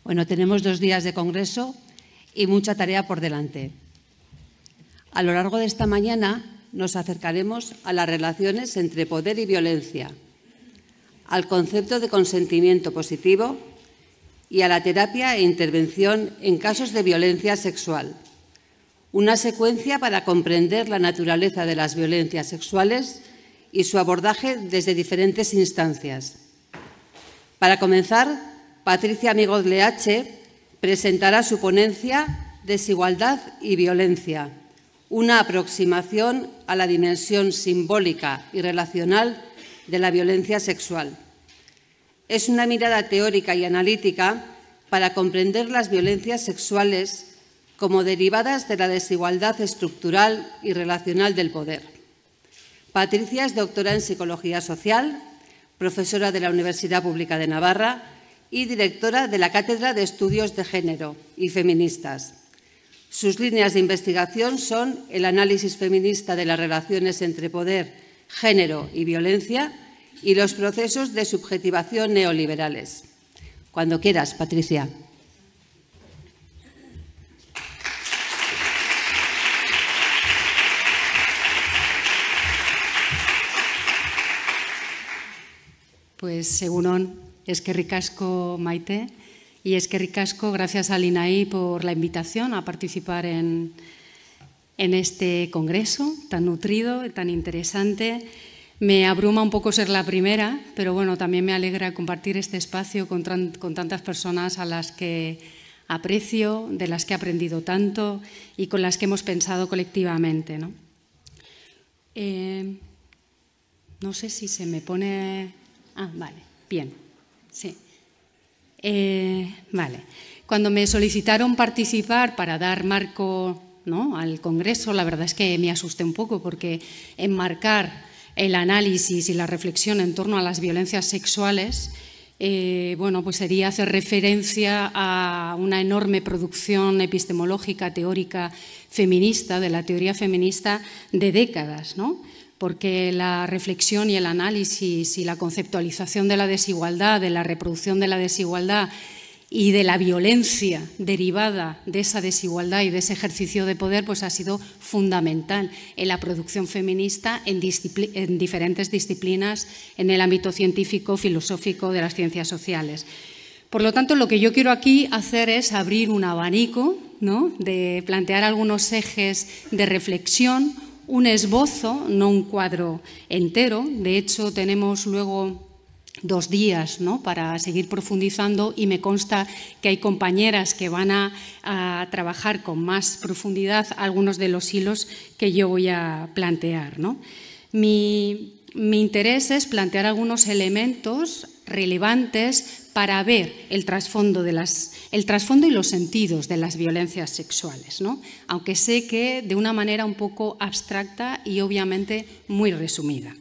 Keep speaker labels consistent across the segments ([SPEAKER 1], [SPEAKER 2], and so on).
[SPEAKER 1] Bueno, tenemos 2 días de congreso y mucha tarea por delante. A lo largo de esta mañana nos acercaremos a las relaciones entre poder y violencia, al concepto de consentimiento positivo y a la terapia e intervención en casos de violencia sexual. Una secuencia para comprender la naturaleza de las violencias sexuales y su abordaje desde diferentes instancias. Para comenzar, Patricia Amigos Leache presentará su ponencia Desigualdad y violencia, una aproximación a la dimensión simbólica y relacional de la violencia sexual. Es una mirada teórica y analítica para comprender las violencias sexuales como derivadas de la desigualdad estructural y relacional del poder. Patricia es doctora en Psicología Social, profesora de la Universidad Pública de Navarra y directora de la Cátedra de Estudios de Género y Feministas. Sus líneas de investigación son el análisis feminista de las relaciones entre poder, género y violencia y los procesos de subjetivación neoliberales. Cuando quieras, Patricia.
[SPEAKER 2] Pues egunon, eskerrik asko Maite y eskerrik asko gracias al INAI por la invitación a participar en este congreso tan nutrido y tan interesante. Me abruma un poco ser la primera, pero bueno, también me alegra compartir este espacio con tantas personas a las que aprecio, de las que he aprendido tanto y con las que hemos pensado colectivamente, ¿no? No sé si se me pone... Ah, vale, bien, sí. Vale. Cuando me solicitaron participar para dar marco, ¿no?, al congreso, la verdad es que me asusté un poco porque enmarcar el análisis y la reflexión en torno a las violencias sexuales, bueno, pues sería hacer referencia a una enorme producción epistemológica, teórica, feminista, de la teoría feminista de décadas, ¿no? Porque la reflexión y el análisis y la conceptualización de la desigualdad, de la reproducción de la desigualdad y de la violencia derivada de esa desigualdad y de ese ejercicio de poder, pues ha sido fundamental en la producción feminista en diferentes disciplinas, en el ámbito científico, filosófico, de las ciencias sociales. Por lo tanto, lo que yo quiero aquí hacer es abrir un abanico, ¿no?, de plantear algunos ejes de reflexión, un esbozo, no un cuadro entero. De hecho, tenemos luego 2 días, ¿no?, para seguir profundizando y me consta que hay compañeras que van a trabajar con más profundidad algunos de los hilos que yo voy a plantear, ¿no? Mi interés es plantear algunos elementos relevantes para ver el trasfondo y los sentidos de las violencias sexuales, ¿no?, aunque sé que de una manera un poco abstracta y obviamente muy resumida.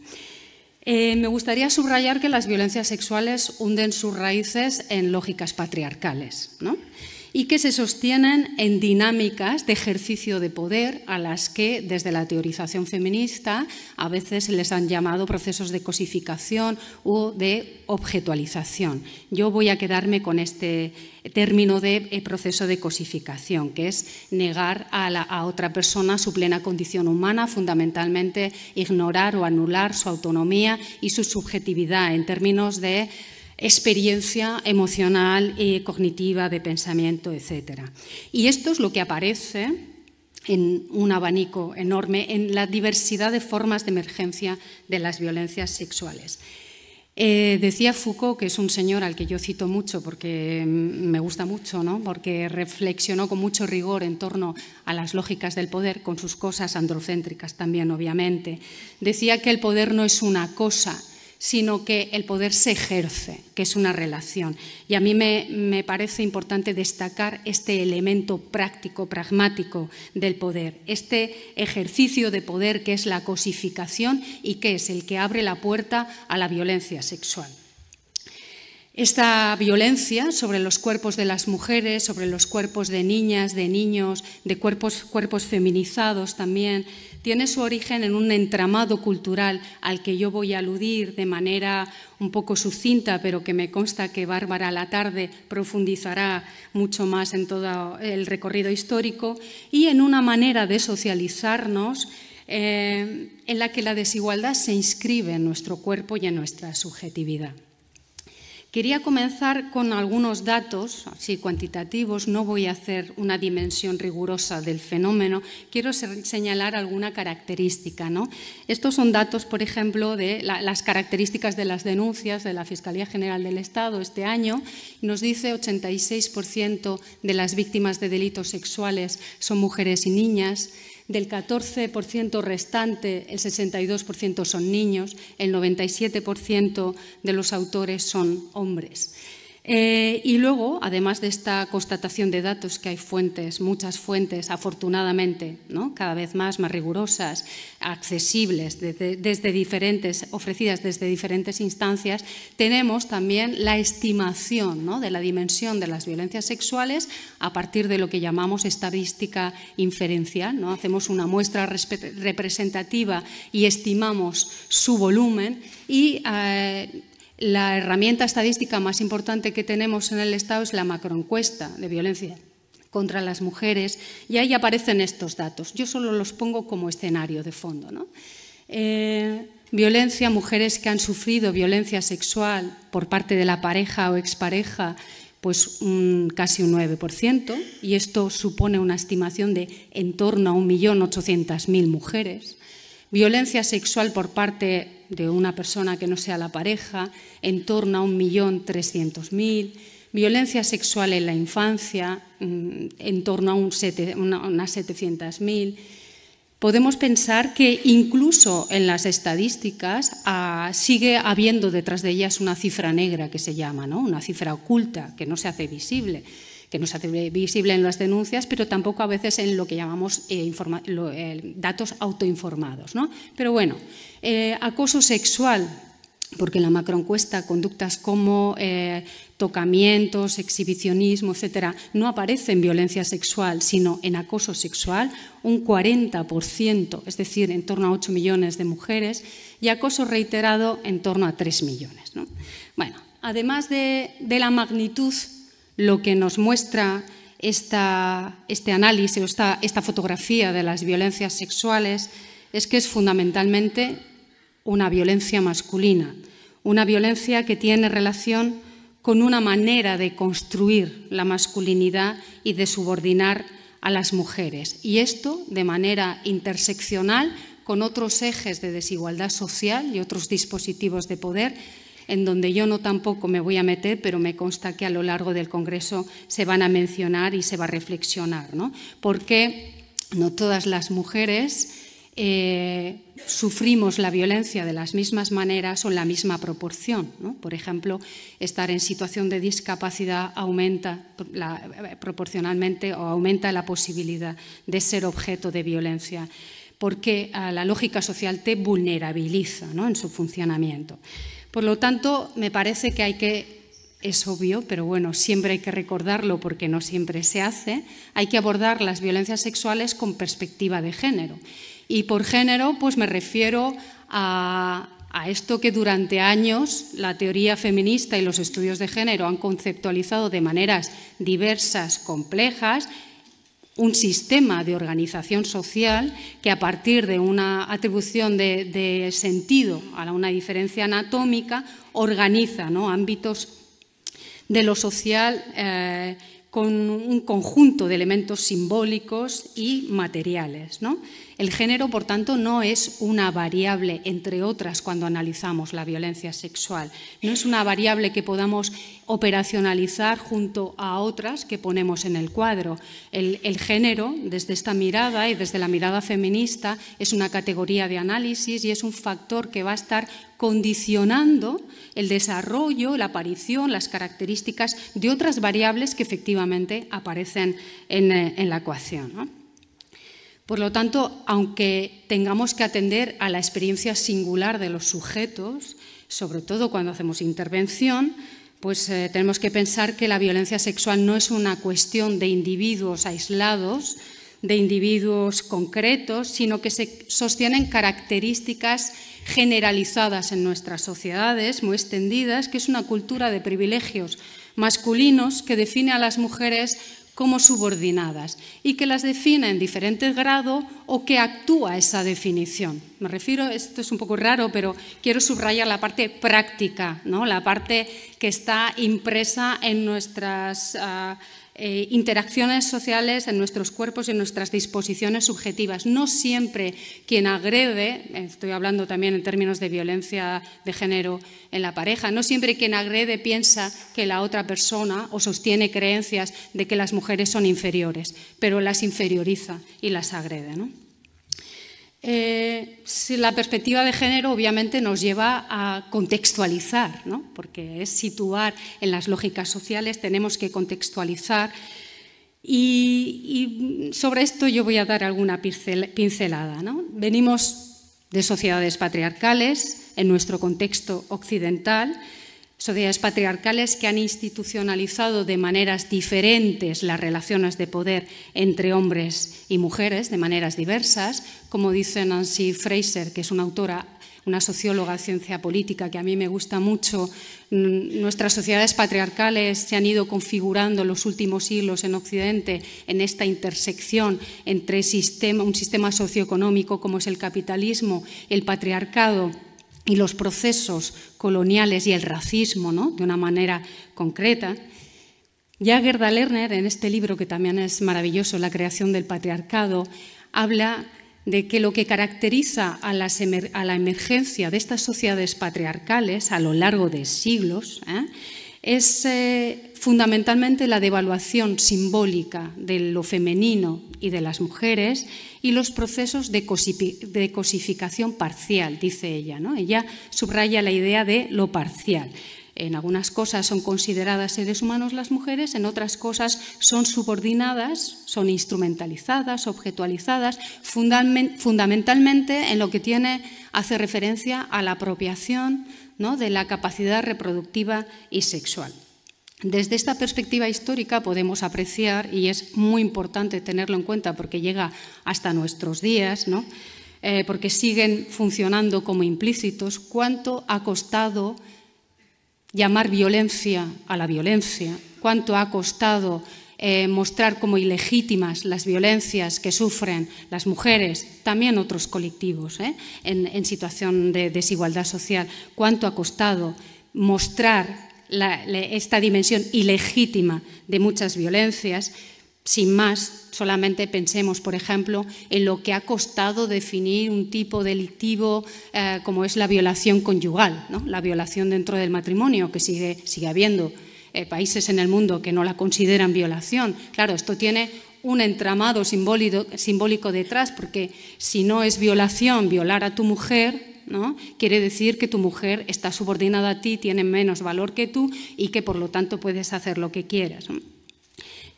[SPEAKER 2] Me gustaría subrayar que las violencias sexuales hunden sus raíces en lógicas patriarcales, ¿no?, y que se sostienen en dinámicas de ejercicio de poder a las que desde la teorización feminista a veces se les han llamado procesos de cosificación o de objetualización. Yo voy a quedarme con este término de proceso de cosificación, que es negar a otra persona su plena condición humana, fundamentalmente ignorar o anular su autonomía y su subjetividad en términos de experiencia emocional y cognitiva, de pensamiento, etc. Y esto es lo que aparece en un abanico enorme en la diversidad de formas de emergencia de las violencias sexuales. Decía Foucault, que es un señor al que yo cito mucho porque me gusta mucho, ¿no?, porque reflexionó con mucho rigor en torno a las lógicas del poder, con sus cosas androcéntricas también, obviamente. Decía que el poder no es una cosa, sino que el poder se ejerce, que es una relación. Y a mí me parece importante destacar este elemento práctico, pragmático del poder, este ejercicio de poder que es la cosificación y que es el que abre la puerta a la violencia sexual. Esta violencia sobre los cuerpos de las mujeres, sobre los cuerpos de niñas, de niños, de cuerpos feminizados también, tiene su origen en un entramado cultural al que yo voy a aludir de manera un poco sucinta, pero que me consta que Bárbara Latarde profundizará mucho más en todo el recorrido histórico, y en una manera de socializarnos en la que la desigualdad se inscribe en nuestro cuerpo y en nuestra subjetividad. Quería comenzar con algunos datos así cuantitativos. No voy a hacer una dimensión rigurosa del fenómeno, quiero señalar alguna característica, ¿no? Estos son datos, por ejemplo, de las características de las denuncias de la Fiscalía General del Estado este año. Nos dice 86% de las víctimas de delitos sexuales son mujeres y niñas. Del 14% restante, el 62% son niños, el 97% de los autores son hombres. Y luego, además de esta constatación de datos, que hay fuentes, muchas fuentes, afortunadamente, ¿no?, cada vez más rigurosas, accesibles, ofrecidas desde diferentes instancias, tenemos también la estimación, ¿no?, de la dimensión de las violencias sexuales a partir de lo que llamamos estadística inferencial, ¿no? Hacemos una muestra representativa y estimamos su volumen y la herramienta estadística más importante que tenemos en el Estado es la macroencuesta de violencia contra las mujeres, y ahí aparecen estos datos. Yo solo los pongo como escenario de fondo, ¿no? Violencia, mujeres que han sufrido violencia sexual por parte de la pareja o expareja, pues casi un 9%, y esto supone una estimación de en torno a 1.800.000 mujeres. Violencia sexual por parte de una persona que no sea la pareja, en torno a 1.300.000. Violencia sexual en la infancia, en torno a unas 700.000. Podemos pensar que incluso en las estadísticas sigue habiendo detrás de ellas una cifra negra que se llama, ¿no?, una cifra oculta que no se hace visible. En las denuncias, pero tampoco a veces en lo que llamamos datos autoinformados, ¿no? Pero bueno, acoso sexual, porque en la macroencuesta conductas como tocamientos, exhibicionismo, etcétera, no aparece en violencia sexual, sino en acoso sexual, un 40%, es decir, en torno a 8 millones de mujeres, y acoso reiterado en torno a 3 millones, ¿no? Bueno, además de la magnitud, lo que nos muestra este análisis o esta fotografía de las violencias sexuales es que es fundamentalmente una violencia masculina, una violencia que tiene relación con una manera de construir la masculinidad y de subordinar a las mujeres. Y esto de manera interseccional con otros ejes de desigualdad social y otros dispositivos de poder, en donde yo no tampoco me voy a meter, pero me consta que a lo largo del Congreso se van a mencionar y se va a reflexionar, ¿no? Porque no todas las mujeres sufrimos la violencia de las mismas maneras o en la misma proporción, ¿no? Por ejemplo, estar en situación de discapacidad aumenta proporcionalmente o aumenta la posibilidad de ser objeto de violencia, porque la lógica social te vulnerabiliza, ¿no?, en su funcionamiento. Por lo tanto, me parece que es obvio, pero bueno, siempre hay que recordarlo porque no siempre se hace, hay que abordar las violencias sexuales con perspectiva de género. Y por género, pues me refiero a esto que durante años la teoría feminista y los estudios de género han conceptualizado de maneras diversas, complejas, un sistema de organización social que a partir de una atribución de sentido a una diferencia anatómica organiza, ¿no?, ámbitos de lo social con un conjunto de elementos simbólicos y materiales, ¿no? El género, por tanto, no es una variable, entre otras, cuando analizamos la violencia sexual. No es una variable que podamos operacionalizar junto a otras que ponemos en el cuadro. El género, desde esta mirada y desde la mirada feminista, es una categoría de análisis y es un factor que va a estar condicionando el desarrollo, la aparición, las características de otras variables que efectivamente aparecen en la ecuación, ¿no? Por lo tanto, aunque tengamos que atender a la experiencia singular de los sujetos, sobre todo cuando hacemos intervención, pues tenemos que pensar que la violencia sexual no es una cuestión de individuos aislados, de individuos concretos, sino que se sostienen características generalizadas en nuestras sociedades, muy extendidas, que es una cultura de privilegios masculinos que define a las mujeres como subordinadas y que las define en diferente grado o que actúa esa definición. Me refiero, esto es un poco raro, pero quiero subrayar la parte práctica, ¿no? La parte que está impresa en nuestras interacciones sociales, en nuestros cuerpos y en nuestras disposiciones subjetivas. No siempre quien agrede, estoy hablando también en términos de violencia de género en la pareja, no siempre quien agrede piensa que la otra persona o sostiene creencias de que las mujeres son inferiores, pero las inferioriza y las agrede, ¿no? Si la perspectiva de género obviamente nos lleva a contextualizar, ¿no? Porque es situar en las lógicas sociales, tenemos que contextualizar y sobre esto yo voy a dar alguna pincelada, ¿no? Venimos de sociedades patriarcales en nuestro contexto occidental, sociedades patriarcales que han institucionalizado de maneras diferentes las relaciones de poder entre hombres y mujeres, de maneras diversas, como dice Nancy Fraser, que es una autora, una socióloga de ciencia política que a mí me gusta mucho. Nuestras sociedades patriarcales se han ido configurando en los últimos siglos en Occidente en esta intersección entre un sistema socioeconómico como es el capitalismo, el patriarcado y los procesos coloniales y el racismo, ¿no? De una manera concreta. Ya Gerda Lerner, en este libro que también es maravilloso, La creación del patriarcado, habla de que lo que caracteriza a la emergencia de estas sociedades patriarcales a lo largo de siglos es fundamentalmente la devaluación simbólica de lo femenino y de las mujeres y los procesos de cosificación parcial, dice ella, ¿no? Ella subraya la idea de lo parcial. En algunas cosas son consideradas seres humanos las mujeres, en otras cosas son subordinadas, son instrumentalizadas, objetualizadas, fundamentalmente en lo que hace referencia a la apropiación, ¿no? De la capacidad reproductiva y sexual. Desde esta perspectiva histórica podemos apreciar, y es muy importante tenerlo en cuenta porque llega hasta nuestros días, ¿no? Porque siguen funcionando como implícitos, cuánto ha costado llamar violencia a la violencia, cuánto ha costado mostrar como ilegítimas las violencias que sufren las mujeres, también otros colectivos en situación de desigualdad social, cuánto ha costado mostrar esta dimensión ilegítima de muchas violencias. Sin más, solamente pensemos, por ejemplo, en lo que ha costado definir un tipo delictivo como es la violación conyugal, ¿no? La violación dentro del matrimonio, que sigue habiendo países en el mundo que no la consideran violación. Claro, esto tiene un entramado simbólico detrás, porque si no es violación violar a tu mujer, ¿no? Quiere decir que tu mujer está subordinada a ti, tiene menos valor que tú y que por lo tanto puedes hacer lo que quieras, ¿no?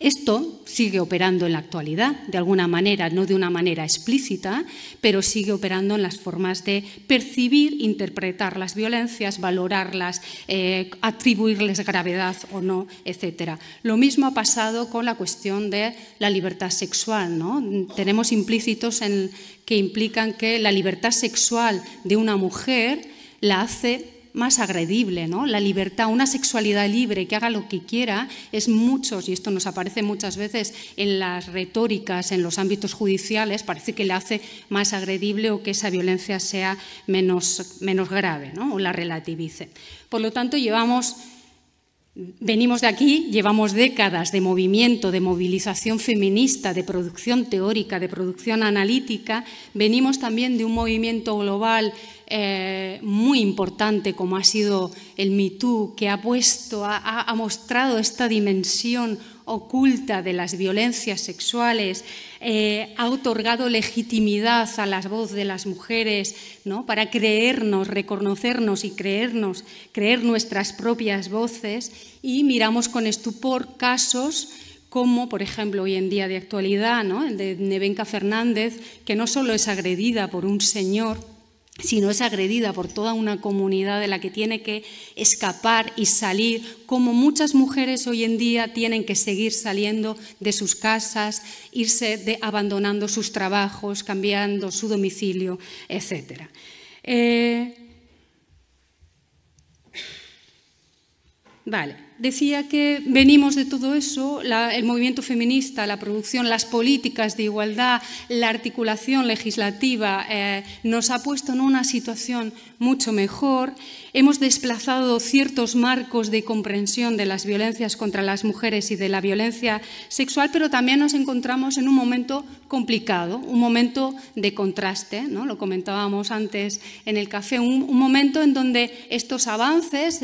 [SPEAKER 2] Esto sigue operando en la actualidad, de alguna manera, no de una manera explícita, pero sigue operando en las formas de percibir, interpretar las violencias, valorarlas, atribuirles gravedad o no, etc. Lo mismo ha pasado con la cuestión de la libertad sexual, ¿no? Tenemos implícitos que implican que la libertad sexual de una mujer la hace más agredible, ¿no? La libertad, una sexualidad libre que haga lo que quiera, es muchos, y esto nos aparece muchas veces en las retóricas, en los ámbitos judiciales, parece que le hace más agredible o que esa violencia sea menos grave, ¿no? O la relativice. Por lo tanto, venimos de aquí, llevamos décadas de movimiento, de movilización feminista, de producción teórica, de producción analítica, venimos también de un movimiento global muy importante como ha sido el Me Too, que ha mostrado esta dimensión oculta de las violencias sexuales, ha otorgado legitimidad a la voz de las mujeres, ¿no? Para creernos, reconocernos y creer nuestras propias voces, y miramos con estupor casos como, por ejemplo, hoy en día de actualidad, ¿no? El de Nevenka Fernández, que no solo es agredida por un señor sino es agredida por toda una comunidad de la que tiene que escapar y salir, como muchas mujeres hoy en día tienen que seguir saliendo de sus casas, abandonando sus trabajos, cambiando su domicilio, etc. Decía que venimos de todo eso, el movimiento feminista, la producción, las políticas de igualdad, la articulación legislativa nos ha puesto en una situación mucho mejor. Hemos desplazado ciertos marcos de comprensión de las violencias contra las mujeres y de la violencia sexual, pero también nos encontramos en un momento complicado, un momento de contraste, ¿no? Lo comentábamos antes en el café, un momento en donde estos avances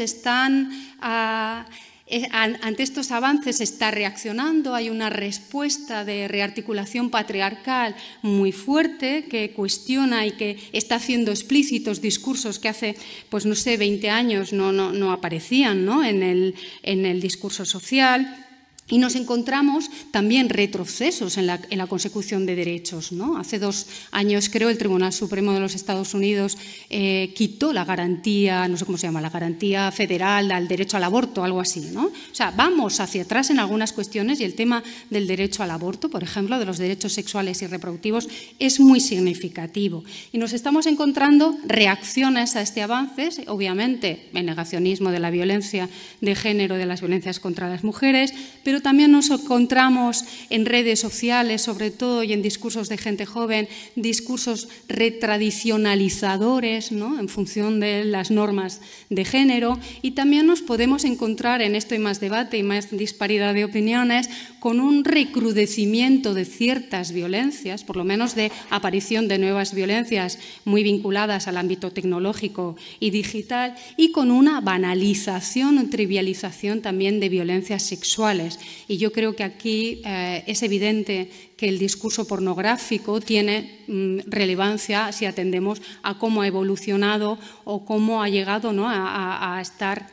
[SPEAKER 2] ante estos avances se está reaccionando, hay una respuesta de rearticulación patriarcal muy fuerte que cuestiona y que está haciendo explícitos discursos que hace, pues no sé, 20 años no aparecían, ¿no? en el discurso social. Y nos encontramos también retrocesos en la consecución de derechos, ¿no? Hace 2 años, creo, el Tribunal Supremo de los Estados Unidos quitó la garantía, no sé cómo se llama, la garantía federal al derecho al aborto, algo así, ¿no? O sea, vamos hacia atrás en algunas cuestiones y el tema del derecho al aborto, por ejemplo, de los derechos sexuales y reproductivos, es muy significativo. Y nos estamos encontrando reacciones a este avance, obviamente, el negacionismo de la violencia de género, de las violencias contra las mujeres, pero también nos encontramos en redes sociales, sobre todo, y en discursos de gente joven, discursos retradicionalizadores, ¿no? En función de las normas de género, y también nos podemos encontrar, en esto hay más debate y más disparidad de opiniones, con un recrudecimiento de ciertas violencias, por lo menos de aparición de nuevas violencias muy vinculadas al ámbito tecnológico y digital, y con una banalización o trivialización también de violencias sexuales. Y yo creo que aquí es evidente que el discurso pornográfico tiene relevancia si atendemos a cómo ha evolucionado o cómo ha llegado, ¿no? a estar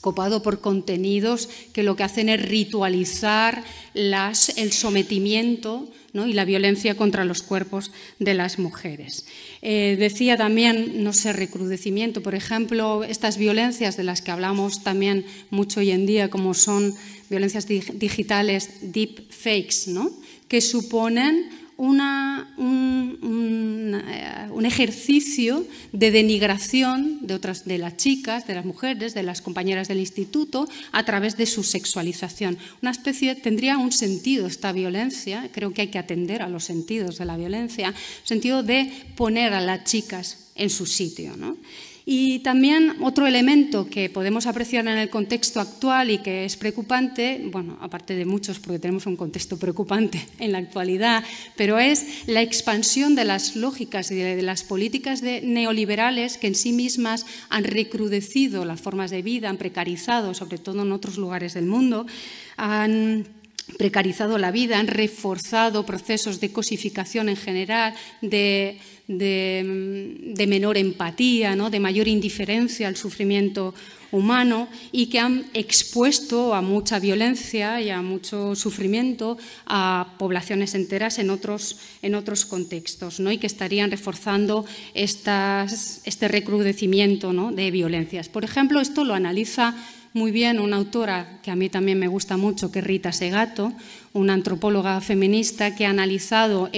[SPEAKER 2] copado por contenidos que lo que hacen es ritualizar el sometimiento, ¿no? y la violencia contra los cuerpos de las mujeres. Decía también, no sé, recrudecimiento, por ejemplo, estas violencias de las que hablamos también mucho hoy en día, como son violencias digitales, deepfakes, ¿no? que suponen un ejercicio de denigración de las chicas, de las mujeres, de las compañeras del instituto, a través de su sexualización. Tendría un sentido esta violencia, creo que hay que atender a los sentidos de la violencia, sentido de poner a las chicas en su sitio, ¿no? Y también otro elemento que podemos apreciar en el contexto actual y que es preocupante, bueno, aparte de muchos porque tenemos un contexto preocupante en la actualidad, pero es la expansión de las lógicas y de las políticas neoliberales que en sí mismas han recrudecido las formas de vida, han precarizado, sobre todo en otros lugares del mundo, han precarizado la vida, han reforzado procesos de cosificación en general, de menor empatía, ¿no? de mayor indiferencia al sufrimiento humano y que han expuesto a mucha violencia y a mucho sufrimiento a poblaciones enteras en otros contextos, ¿no? y que estarían reforzando este recrudecimiento, ¿no? de violencias. Por ejemplo, esto lo analiza muy bien una autora que a mí también me gusta mucho, que es Rita Segato, una antropóloga feminista que ha analizado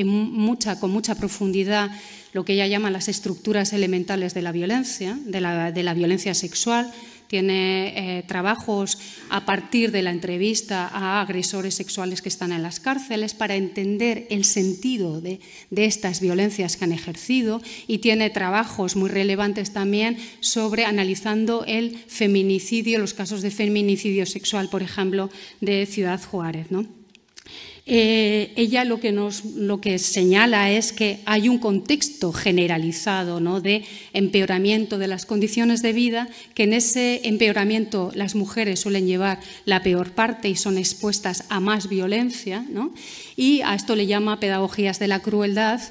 [SPEAKER 2] con mucha profundidad lo que ella llama las estructuras elementales de la violencia, de la violencia sexual. Tiene trabajos a partir de la entrevista a agresores sexuales que están en las cárceles para entender el sentido de estas violencias que han ejercido, y tiene trabajos muy relevantes también sobre analizando el feminicidio, los casos de feminicidio sexual, por ejemplo, de Ciudad Juárez, ¿no? Ella lo que señala es que hay un contexto generalizado, ¿no? de empeoramiento de las condiciones de vida, que en ese empeoramiento las mujeres suelen llevar la peor parte y son expuestas a más violencia, ¿no? y a esto le llama pedagogías de la crueldad.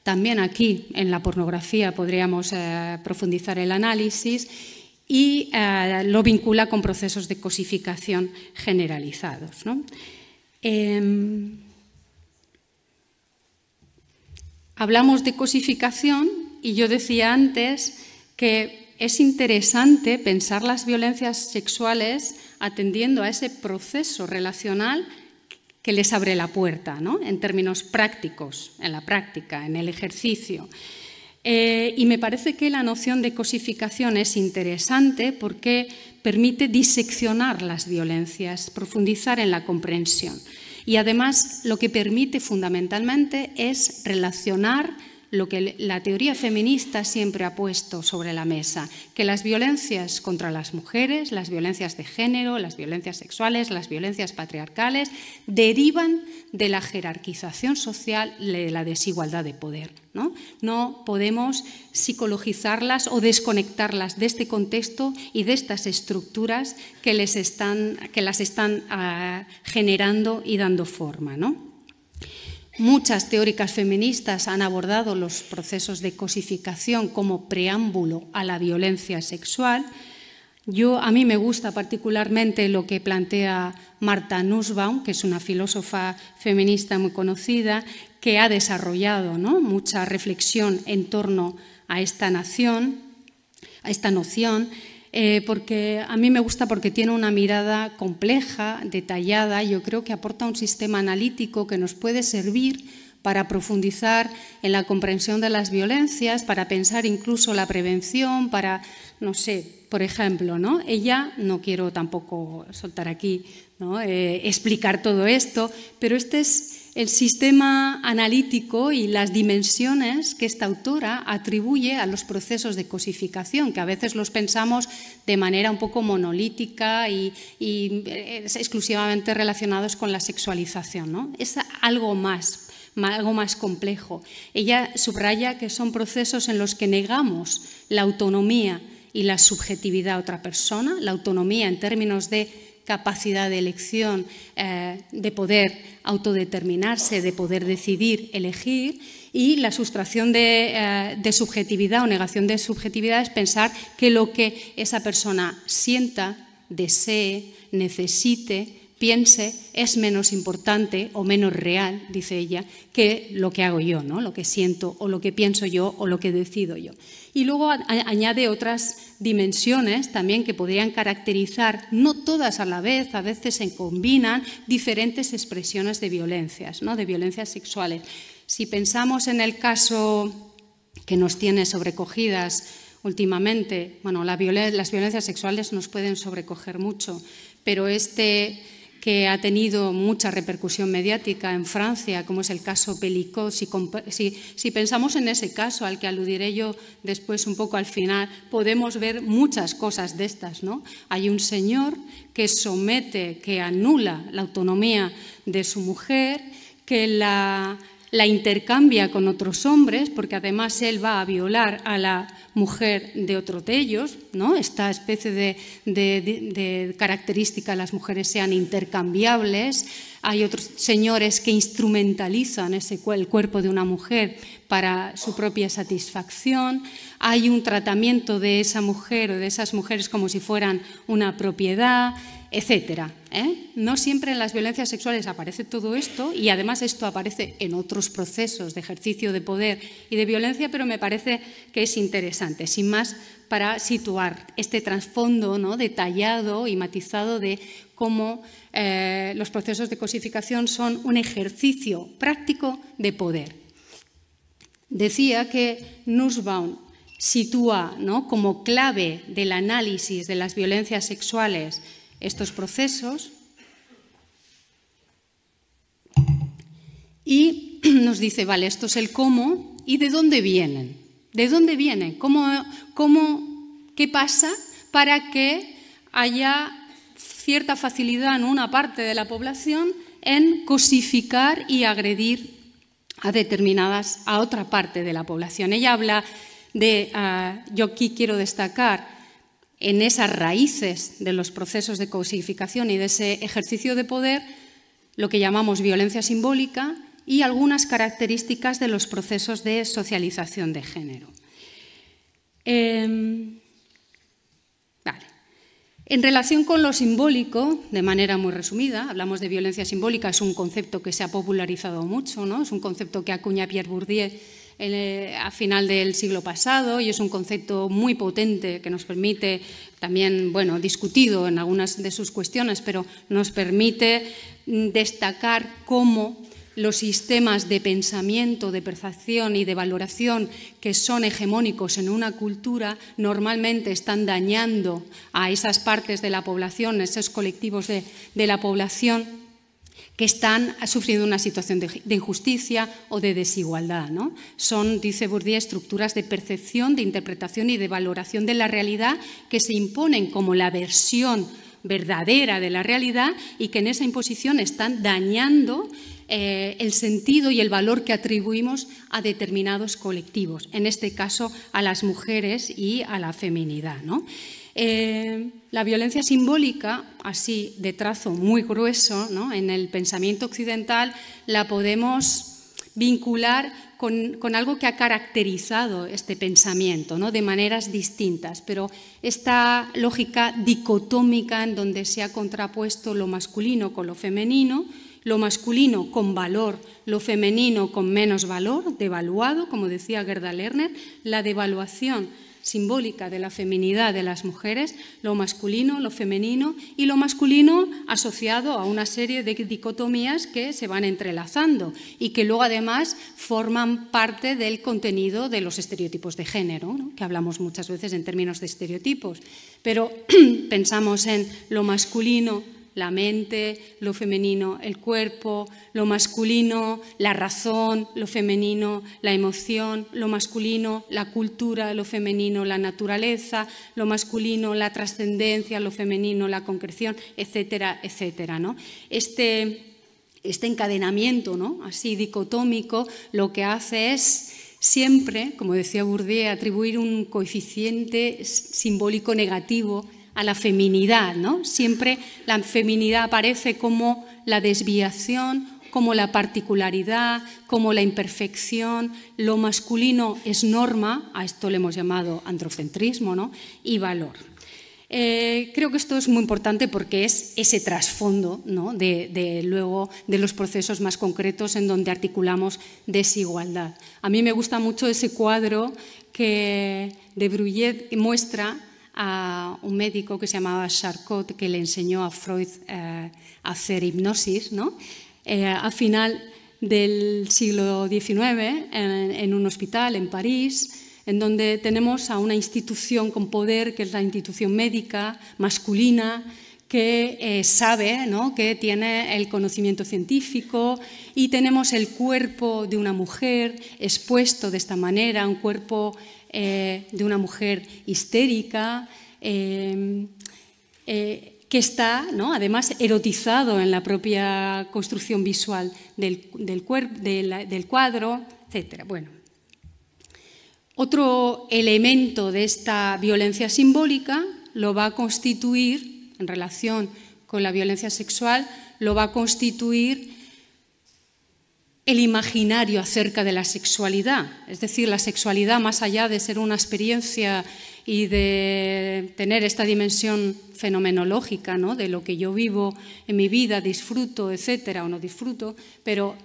[SPEAKER 2] También aquí en la pornografía podríamos profundizar el análisis, y lo vincula con procesos de cosificación generalizados, ¿no? Hablamos de cosificación y yo decía antes que es interesante pensar las violencias sexuales atendiendo a ese proceso relacional que les abre la puerta, ¿no? En términos prácticos, en la práctica, en el ejercicio. Y me parece que la noción de cosificación es interesante porque permite diseccionar las violencias, profundizar en la comprensión. Y además lo que permite fundamentalmente es relacionar lo que la teoría feminista siempre ha puesto sobre la mesa, que las violencias contra las mujeres, las violencias de género, las violencias sexuales, las violencias patriarcales, derivan de la jerarquización social, de la desigualdad de poder. No podemos psicologizarlas o desconectarlas de este contexto y de estas estructuras que las están generando y dando forma, ¿no? Muchas teóricas feministas han abordado los procesos de cosificación como preámbulo a la violencia sexual. A mí me gusta particularmente lo que plantea Martha Nussbaum, que es una filósofa feminista muy conocida, que ha desarrollado, ¿no?, mucha reflexión en torno a esta noción, porque a mí me gusta porque tiene una mirada compleja, detallada. Yo creo que aporta un sistema analítico que nos puede servir para profundizar en la comprensión de las violencias, para pensar incluso la prevención, para, no sé, por ejemplo, ¿no? Ella, no quiero tampoco soltar aquí, ¿no?, explicar todo esto, pero este es el sistema analítico y las dimensiones que esta autora atribuye a los procesos de cosificación, que a veces los pensamos de manera un poco monolítica y exclusivamente relacionados con la sexualización, ¿no? Es algo más complejo. Ella subraya que son procesos en los que negamos la autonomía y la subjetividad a otra persona, la autonomía en términos de capacidad de elección, de poder autodeterminarse, de poder decidir, elegir, y la sustracción de subjetividad o negación de subjetividad es pensar que lo que esa persona sienta, desee, necesite, piense es menos importante o menos real, dice ella, que lo que hago yo, ¿no?, lo que siento o lo que pienso yo o lo que decido yo. Y luego añade otras dimensiones también que podrían caracterizar, no todas a la vez, a veces se combinan diferentes expresiones de violencias, ¿no?, de violencias sexuales. Si pensamos en el caso que nos tiene sobrecogidas últimamente, bueno, las violencias sexuales nos pueden sobrecoger mucho, pero que ha tenido mucha repercusión mediática en Francia, como es el caso Pellicot, si pensamos en ese caso, al que aludiré yo después un poco al final, podemos ver muchas cosas de estas, ¿no? Hay un señor que que anula la autonomía de su mujer, que la intercambia con otros hombres, porque además él va a violar a la mujer de otro de ellos, ¿no? Esta especie de característica de las mujeres sean intercambiables. Hay otros señores que instrumentalizan el cuerpo de una mujer para su propia satisfacción. Hay un tratamiento de esa mujer o de esas mujeres como si fueran una propiedad, etcétera. No siempre en las violencias sexuales aparece todo esto, y además esto aparece en otros procesos de ejercicio de poder y de violencia, pero me parece que es interesante, sin más, para situar este trasfondo, ¿no?, detallado y matizado de cómo los procesos de cosificación son un ejercicio práctico de poder. Decía que Nussbaum sitúa, ¿no?, como clave del análisis de las violencias sexuales estos procesos y nos dice, vale, esto es el cómo y de dónde vienen. ¿De dónde vienen? ¿Qué pasa para que haya cierta facilidad en una parte de la población en cosificar y agredir a otra parte de la población? Ella habla de, yo aquí quiero destacar, en esas raíces de los procesos de cosificación y de ese ejercicio de poder, lo que llamamos violencia simbólica y algunas características de los procesos de socialización de género. En relación con lo simbólico, de manera muy resumida, hablamos de violencia simbólica, es un concepto que se ha popularizado mucho, ¿no? Es un concepto que acuña Pierre Bourdieu a final del siglo pasado y es un concepto muy potente que nos permite también, bueno, discutido en algunas de sus cuestiones, pero nos permite destacar cómo los sistemas de pensamiento, de percepción y de valoración que son hegemónicos en una cultura normalmente están dañando a esas partes de la población, esos colectivos de la población que están sufriendo una situación de injusticia o de desigualdad, ¿no? Son, dice Bourdieu, estructuras de percepción, de interpretación y de valoración de la realidad que se imponen como la versión verdadera de la realidad y que en esa imposición están dañando el sentido y el valor que atribuimos a determinados colectivos, en este caso a las mujeres y a la feminidad, ¿no? La violencia simbólica, así de trazo muy grueso, ¿no? En el pensamiento occidental la podemos vincular con algo que ha caracterizado este pensamiento, ¿no? De maneras distintas, pero esta lógica dicotómica en donde se ha contrapuesto lo masculino con lo femenino, lo masculino con valor, lo femenino con menos valor, devaluado, como decía Gerda Lerner, la devaluación simbólica de la feminidad de las mujeres, lo masculino, lo femenino y lo masculino asociado a una serie de dicotomías que se van entrelazando y que luego además forman parte del contenido de los estereotipos de género, ¿no? Que hablamos muchas veces en términos de estereotipos, pero pensamos en lo masculino, la mente, lo femenino, el cuerpo, lo masculino, la razón, lo femenino, la emoción, lo masculino, la cultura, lo femenino, la naturaleza, lo masculino, la trascendencia, lo femenino, la concreción, etcétera, etcétera, ¿no? Este encadenamiento, ¿no? Así dicotómico lo que hace es siempre, como decía Bourdieu, atribuir un coeficiente simbólico negativo a la feminidad, ¿no? Siempre la feminidad aparece como la desviación, como la particularidad, como la imperfección. Lo masculino es norma, a esto le hemos llamado androcentrismo, ¿no? Y valor. Creo que esto es muy importante porque es ese trasfondo, ¿no? luego de los procesos más concretos en donde articulamos desigualdad. A mí me gusta mucho ese cuadro que de Bruyère muestra a un médico que se llamaba Charcot, que le enseñó a Freud a hacer hipnosis, ¿no? A final del siglo XIX, en un hospital en París, en donde tenemos a una institución con poder, que es la institución médica masculina, que sabe, ¿no? Que tiene el conocimiento científico, y tenemos el cuerpo de una mujer expuesto de esta manera, un cuerpo de una mujer histérica, que está, ¿no? Además erotizado en la propia construcción visual del cuadro, etc. Bueno. Otro elemento de esta violencia simbólica lo va a constituir, en relación con la violencia sexual, lo va a constituir el imaginario acerca de la sexualidad. Es decir, la sexualidad, más allá de ser una experiencia y de tener esta dimensión fenomenológica, ¿no? De lo que yo vivo en mi vida, disfruto, etcétera, o no disfruto, pero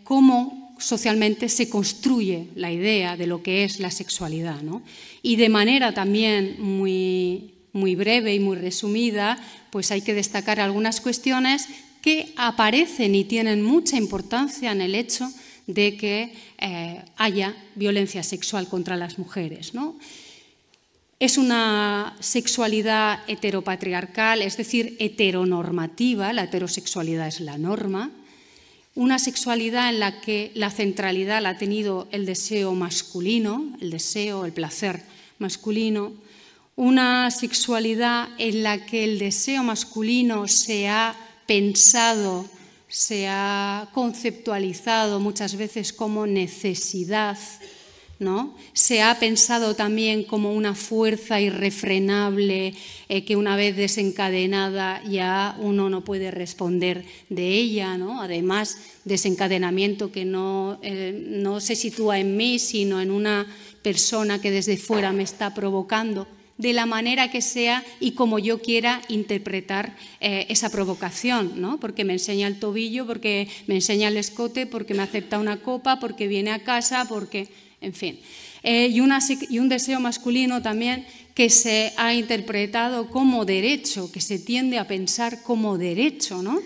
[SPEAKER 2] cómo socialmente se construye la idea de lo que es la sexualidad, ¿no? Y de manera también muy breve y muy resumida, pues hay que destacar algunas cuestiones que aparecen y tienen mucha importancia en el hecho de que haya violencia sexual contra las mujeres, ¿no? Es una sexualidad heteropatriarcal, es decir, heteronormativa, la heterosexualidad es la norma, una sexualidad en la que la centralidad la ha tenido el deseo masculino, el deseo, el placer masculino, una sexualidad en la que el deseo masculino se ha pensado, se ha conceptualizado muchas veces como necesidad, ¿no? Se ha pensado también como una fuerza irrefrenable que una vez desencadenada ya uno no puede responder de ella, ¿no? Además, desencadenamiento que no se sitúa en mí, sino en una persona que desde fuera me está provocando de la manera que sea y como yo quiera interpretar esa provocación, ¿no? Porque me enseña el tobillo, porque me enseña el escote, porque me acepta una copa, porque viene a casa, porque, en fin. Y un deseo masculino también que se ha interpretado como derecho, que se tiende a pensar como derecho, ¿no?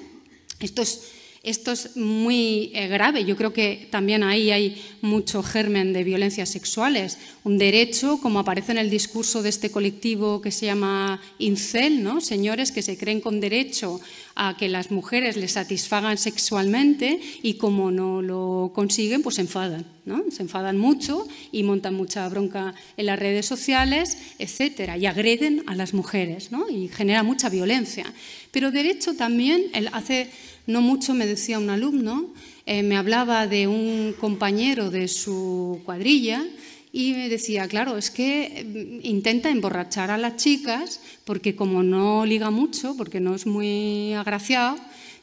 [SPEAKER 2] Esto es muy grave. Yo creo que también ahí hay mucho germen de violencias sexuales. Un derecho, como aparece en el discurso de este colectivo que se llama Incel, ¿no? Señores que se creen con derecho a que las mujeres les satisfagan sexualmente y como no lo consiguen, pues se enfadan, ¿no? Se enfadan mucho y montan mucha bronca en las redes sociales, etcétera, y agreden a las mujeres, ¿no? Y genera mucha violencia. Pero derecho también, hace no mucho me decía un alumno, me hablaba de un compañero de su cuadrilla y me decía, claro, es que intenta emborrachar a las chicas porque como no liga mucho, porque no es muy agraciado,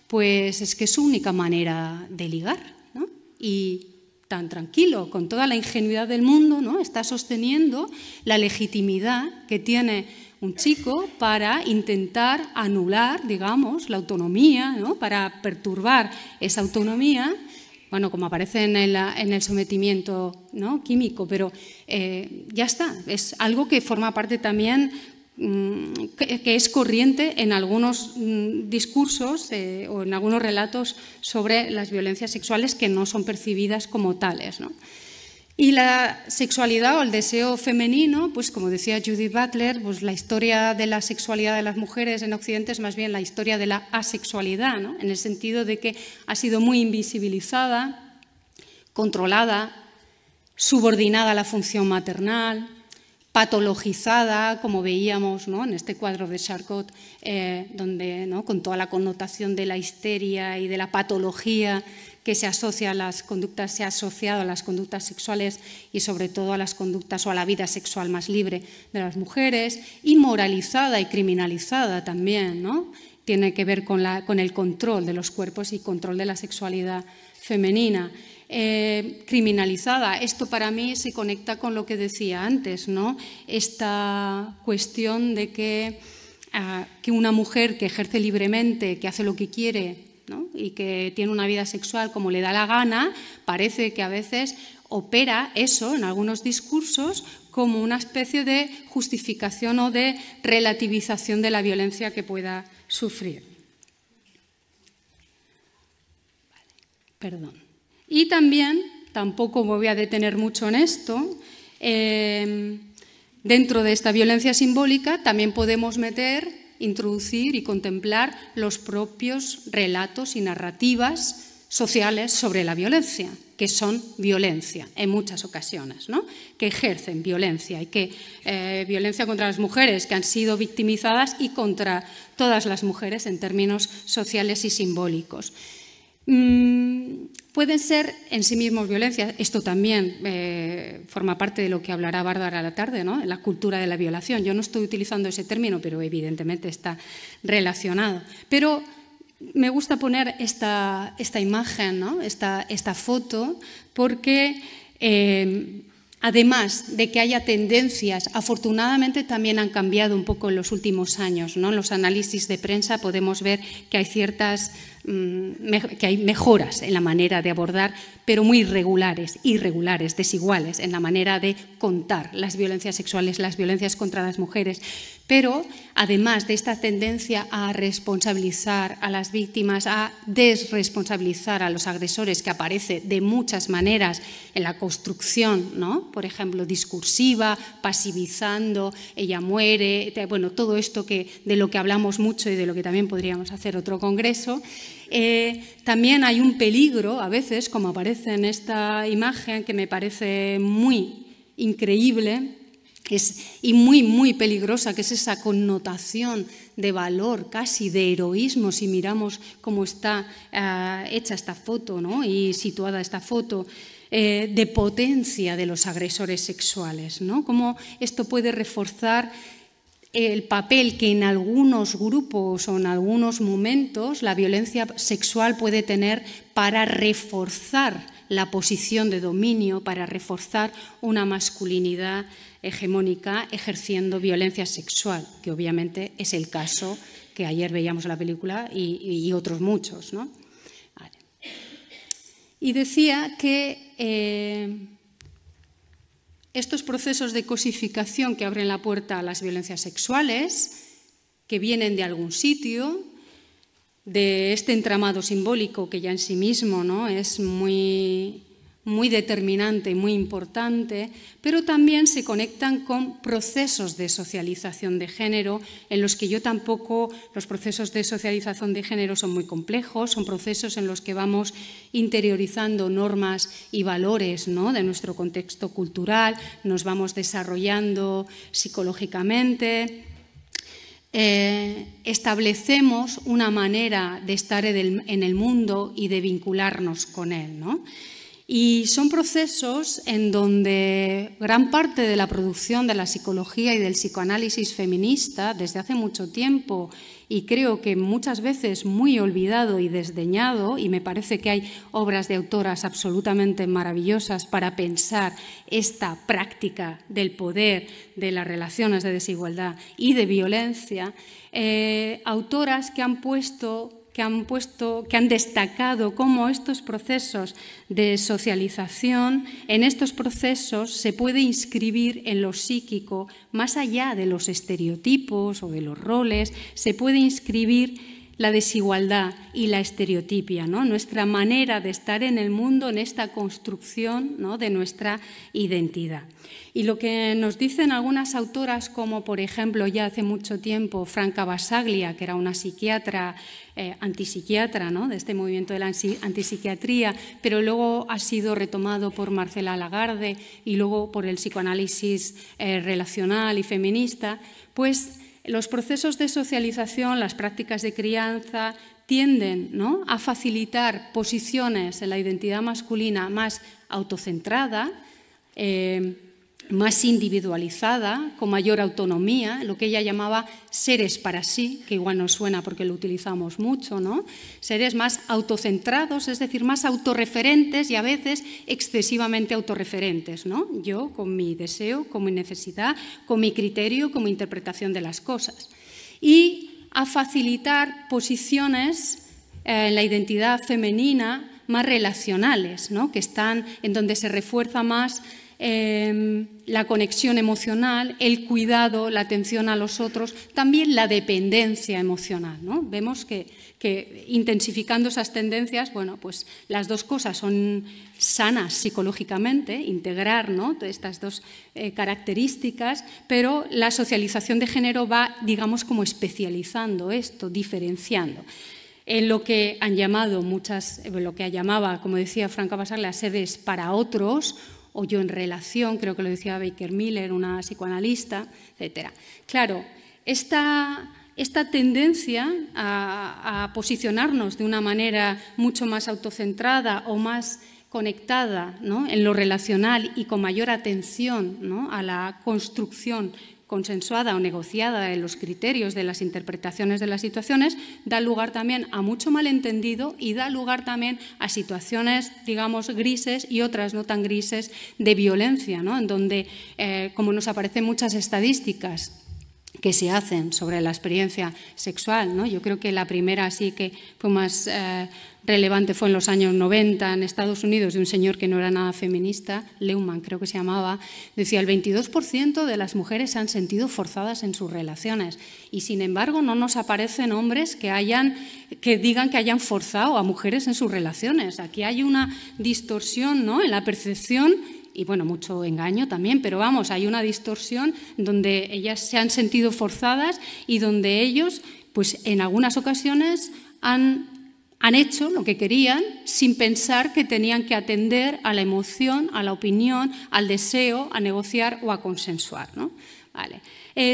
[SPEAKER 2] pues es que es su única manera de ligar, ¿no? Y tan tranquilo, con toda la ingenuidad del mundo, ¿no? Está sosteniendo la legitimidad que tiene un chico para intentar anular, digamos, la autonomía, ¿no? Para perturbar esa autonomía, bueno, como aparece en el sometimiento, ¿no? Químico, pero ya está, es algo que forma parte también, que es corriente en algunos discursos o en algunos relatos sobre las violencias sexuales que no son percibidas como tales, ¿no? Y la sexualidad o el deseo femenino, pues como decía Judith Butler, pues la historia de la sexualidad de las mujeres en Occidente es más bien la historia de la asexualidad, ¿no? En el sentido de que ha sido muy invisibilizada, controlada, subordinada a la función maternal, patologizada, como veíamos, ¿no? En este cuadro de Charcot, donde, ¿no? Con toda la connotación de la histeria y de la patología que se asocia a las conductas, se ha asociado a las conductas sexuales y sobre todo a las conductas o a la vida sexual más libre de las mujeres, y moralizada y criminalizada también, ¿no? Tiene que ver con el control de los cuerpos y control de la sexualidad femenina. Criminalizada, esto para mí se conecta con lo que decía antes, ¿no? Esta cuestión de que una mujer que ejerce libremente, que hace lo que quiere, ¿no? Y que tiene una vida sexual como le da la gana, parece que a veces opera eso en algunos discursos como una especie de justificación o de relativización de la violencia que pueda sufrir. Perdón. Y también, tampoco me voy a detener mucho en esto, dentro de esta violencia simbólica también podemos introducir y contemplar los propios relatos y narrativas sociales sobre la violencia, que son violencia en muchas ocasiones, ¿no? Que ejercen violencia y que violencia contra las mujeres que han sido victimizadas y contra todas las mujeres en términos sociales y simbólicos. Pueden ser en sí mismos violencias, esto también forma parte de lo que hablará Bárbara a la tarde, ¿no? La cultura de la violación. Yo no estoy utilizando ese término, pero evidentemente está relacionado. Pero me gusta poner esta imagen, ¿no? esta foto, porque además de que haya tendencias, afortunadamente también han cambiado un poco en los últimos años, ¿no? En los análisis de prensa podemos ver que hay que hay mejoras en la manera de abordar, pero muy irregulares, desiguales en la manera de contar las violencias sexuales, las violencias contra las mujeres. Pero además de esta tendencia a responsabilizar a las víctimas, a desresponsabilizar a los agresores, que aparece de muchas maneras en la construcción, ¿no? Por ejemplo, discursiva, pasivizando, ella muere, bueno, todo esto de lo que hablamos mucho y de lo que también podríamos hacer otro congreso. También hay un peligro, a veces, como aparece en esta imagen, que me parece muy increíble y muy, muy peligrosa, que es esa connotación de valor, casi de heroísmo, si miramos cómo está hecha esta foto, ¿no? Y situada esta foto, de potencia de los agresores sexuales, ¿no? Cómo esto puede reforzar el papel que en algunos grupos o en algunos momentos la violencia sexual puede tener para reforzar la posición de dominio, para reforzar una masculinidad hegemónica ejerciendo violencia sexual, que obviamente es el caso que ayer veíamos en la película y otros muchos, ¿no? Vale. Y decía que estos procesos de cosificación que abren la puerta a las violencias sexuales, que vienen de algún sitio, de este entramado simbólico que ya en sí mismo, ¿no?, es muy determinante y muy importante, pero también se conectan con procesos de socialización de género en los que los procesos de socialización de género son muy complejos, son procesos en los que vamos interiorizando normas y valores, ¿no?, de nuestro contexto cultural, nos vamos desarrollando psicológicamente. Establecemos una manera de estar en el mundo y de vincularnos con él, ¿no? Y son procesos en donde gran parte de la producción de la psicología y del psicoanálisis feminista desde hace mucho tiempo, y creo que muchas veces muy olvidado y desdeñado, y me parece que hay obras de autoras absolutamente maravillosas para pensar esta práctica del poder, de las relaciones de desigualdad y de violencia, autoras que han destacado cómo estos procesos de socialización, en estos procesos se puede inscribir en lo psíquico, más allá de los estereotipos o de los roles, se puede inscribir la desigualdad y la estereotipia, ¿no?, nuestra manera de estar en el mundo, en esta construcción, ¿no?, de nuestra identidad. Y lo que nos dicen algunas autoras, como por ejemplo ya hace mucho tiempo Franca Basaglia, que era una psiquiatra, antipsiquiatra, ¿no?, de este movimiento de la antipsiquiatría, pero luego ha sido retomado por Marcela Lagarde y luego por el psicoanálisis relacional y feminista, pues los procesos de socialización, las prácticas de crianza tienden, ¿no?, a facilitar posiciones en la identidad masculina más autocentrada, más individualizada, con mayor autonomía, lo que ella llamaba seres para sí, que igual nos suena porque lo utilizamos mucho, ¿no? Seres más autocentrados, es decir, más autorreferentes y a veces excesivamente autorreferentes, ¿no? Yo con mi deseo, con mi necesidad, con mi criterio, con mi interpretación de las cosas. Y a facilitar posiciones en la identidad femenina más relacionales, ¿no?, que están en donde se refuerza más la conexión emocional, el cuidado, la atención a los otros, también la dependencia emocional, ¿no? Vemos que intensificando esas tendencias, bueno, pues las dos cosas son sanas psicológicamente, integrar, ¿no?, estas dos características, pero la socialización de género va, digamos, como especializando esto, diferenciando. En lo que han llamado lo que llamaba, como decía Franca Basaglia, seres para otros, o yo en relación, creo que lo decía Baker Miller, una psicoanalista, etc. Claro, esta tendencia a posicionarnos de una manera mucho más autocentrada o más conectada, ¿no?, en lo relacional y con mayor atención, ¿no?, a la construcción consensuada o negociada de los criterios de las interpretaciones de las situaciones, da lugar también a mucho malentendido y da lugar también a situaciones, digamos, grises y otras no tan grises de violencia, ¿no?, en donde, como nos aparecen muchas estadísticas que se hacen sobre la experiencia sexual, ¿no? Yo creo que la primera sí que fue más relevante fue en los años 90 en Estados Unidos, de un señor que no era nada feminista, Leumann creo que se llamaba, decía el 22% de las mujeres se han sentido forzadas en sus relaciones y sin embargo no nos aparecen hombres que digan que hayan forzado a mujeres en sus relaciones. Aquí hay una distorsión, ¿no?, en la percepción y bueno, mucho engaño también, pero vamos, hay una distorsión donde ellas se han sentido forzadas y donde ellos, pues en algunas ocasiones han hecho lo que querían sin pensar que tenían que atender a la emoción, a la opinión, al deseo, a negociar o a consensuar, ¿no? Vale.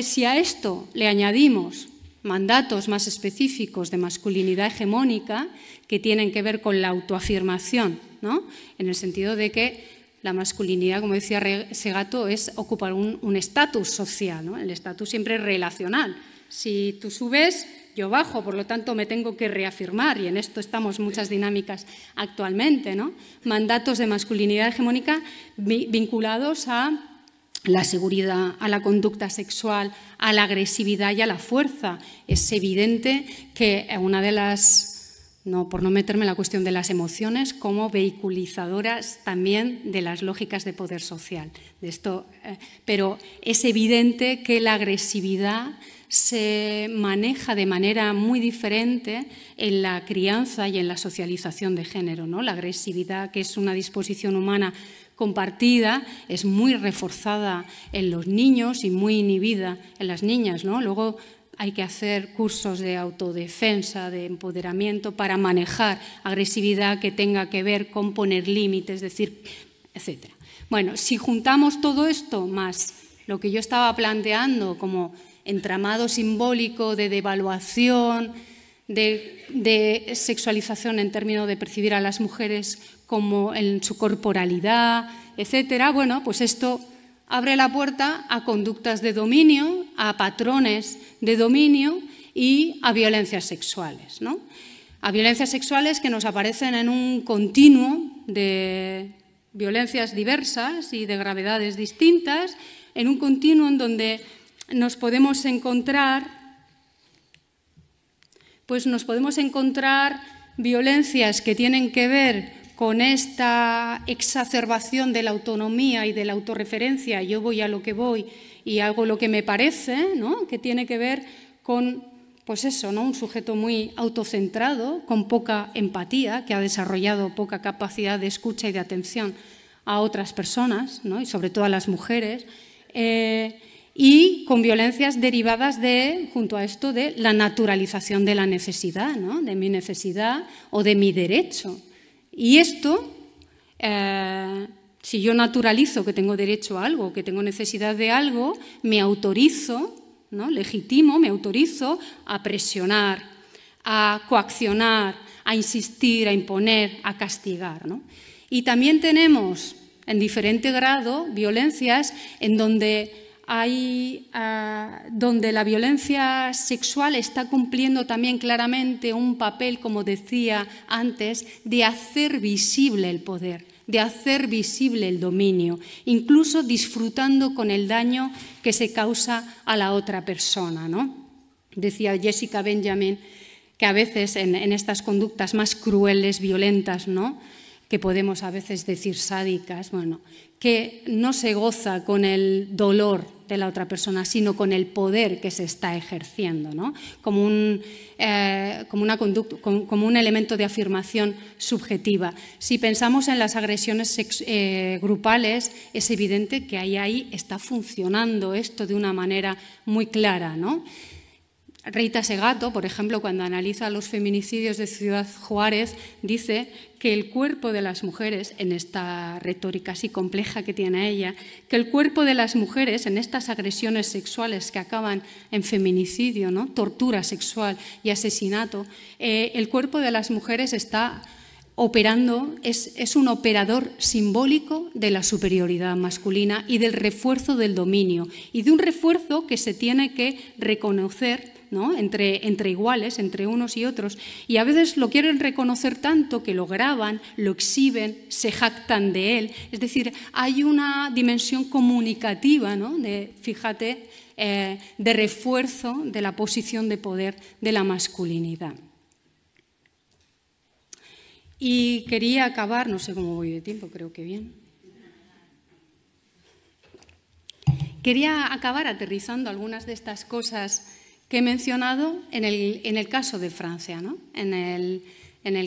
[SPEAKER 2] Si a esto le añadimos mandatos más específicos de masculinidad hegemónica que tienen que ver con la autoafirmación, ¿no?, en el sentido de que la masculinidad, como decía Segato, es ocupar un estatus social, ¿no? El estatus siempre es relacional. Si tú subes, yo bajo, por lo tanto me tengo que reafirmar y en esto estamos muchas dinámicas actualmente, ¿no? Mandatos de masculinidad hegemónica vinculados a la seguridad, a la conducta sexual, a la agresividad y a la fuerza. Es evidente que una de las, por no meterme en la cuestión de las emociones, como vehiculizadoras también de las lógicas de poder social. Pero es evidente que la agresividad se maneja de manera muy diferente en la crianza y en la socialización de género, ¿no? La agresividad, que es una disposición humana compartida, es muy reforzada en los niños y muy inhibida en las niñas, ¿no? Luego hay que hacer cursos de autodefensa, de empoderamiento para manejar agresividad que tenga que ver con poner límites, decir, etc. Bueno, si juntamos todo esto más lo que yo estaba planteando como entramado simbólico de devaluación, de sexualización en términos de percibir a las mujeres como en su corporalidad, etcétera, bueno, pues esto abre la puerta a conductas de dominio, a patrones de dominio y a violencias sexuales, ¿no? A violencias sexuales que nos aparecen en un continuo de violencias diversas y de gravedades distintas, en un continuo en donde nos podemos encontrar violencias que tienen que ver con esta exacerbación de la autonomía y de la autorreferencia, yo voy a lo que voy y hago lo que me parece, ¿no? Que tiene que ver con, pues eso, ¿no? Un sujeto muy autocentrado, con poca empatía, que ha desarrollado poca capacidad de escucha y de atención a otras personas, ¿no? Y sobre todo a las mujeres, y con violencias derivadas junto a esto, de la naturalización de la necesidad, ¿no? De mi necesidad o de mi derecho. Y esto, si yo naturalizo que tengo derecho a algo, que tengo necesidad de algo, me autorizo, ¿no? Legitimo, me autorizo a presionar, a coaccionar, a insistir, a imponer, a castigar, ¿no? Y también tenemos, en diferente grado, violencias en donde la violencia sexual está cumpliendo también claramente un papel, como decía antes, de hacer visible el poder, de hacer visible el dominio, incluso disfrutando con el daño que se causa a la otra persona, ¿no? Decía Jessica Benjamin que a veces en estas conductas más crueles, violentas, ¿no?, que podemos a veces decir sádicas, bueno, que no se goza con el dolor de la otra persona, sino con el poder que se está ejerciendo, ¿no? Como un elemento de afirmación subjetiva. Si pensamos en las agresiones grupales, es evidente que ahí está funcionando esto de una manera muy clara, ¿no? Rita Segato, por ejemplo, cuando analiza los feminicidios de Ciudad Juárez, dice que el cuerpo de las mujeres, en esta retórica así compleja que tiene ella, que el cuerpo de las mujeres en estas agresiones sexuales que acaban en feminicidio, ¿no?, tortura sexual y asesinato, el cuerpo de las mujeres está operando, es un operador simbólico de la superioridad masculina y del refuerzo del dominio, y de un refuerzo que se tiene que reconocer, ¿no?, entre iguales, entre unos y otros, y a veces lo quieren reconocer tanto que lo graban, lo exhiben, se jactan de él. Es decir, hay una dimensión comunicativa, ¿no?, de refuerzo de la posición de poder de la masculinidad. Y quería acabar, no sé cómo voy de tiempo, creo que bien. Quería acabar aterrizando algunas de estas cosas que he mencionado en el caso de Francia, ¿no?, en el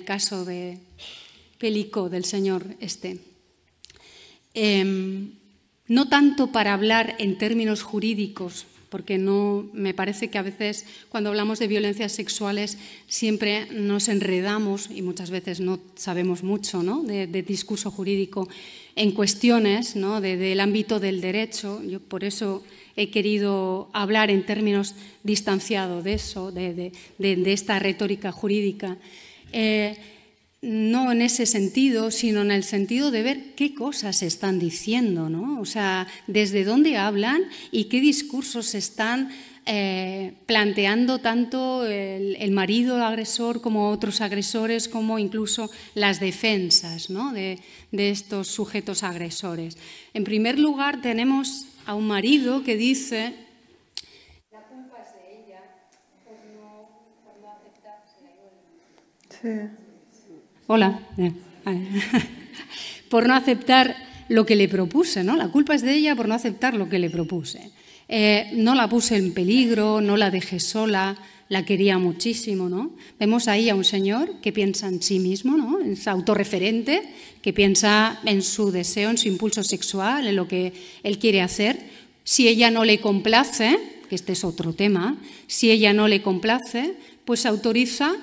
[SPEAKER 2] caso de Pélicaud, del señor este. No tanto para hablar en términos jurídicos, porque no, me parece que a veces cuando hablamos de violencias sexuales siempre nos enredamos y muchas veces no sabemos mucho, ¿no?, de discurso jurídico en cuestiones, ¿no?, del ámbito del derecho. Yo por eso he querido hablar en términos distanciados de eso, de esta retórica jurídica. No en ese sentido, sino en el sentido de ver qué cosas se están diciendo, ¿no? O sea, desde dónde hablan y qué discursos se están planteando tanto el marido agresor como otros agresores, como incluso las defensas, ¿no?, de estos sujetos agresores. En primer lugar, tenemos a un marido que dice: la culpa es de ella por no aceptar... Sí. Hola. Por no aceptar lo que le propuse, ¿no? La culpa es de ella por no aceptar lo que le propuse. No la puse en peligro, no la dejé sola, la quería muchísimo, ¿no? Vemos ahí a un señor que piensa en sí mismo, ¿no? Es autorreferente, que piensa en su deseo, en su impulso sexual, en lo que él quiere hacer. Si ella no le complace, que este es otro tema, si ella no le complace, pues se autoriza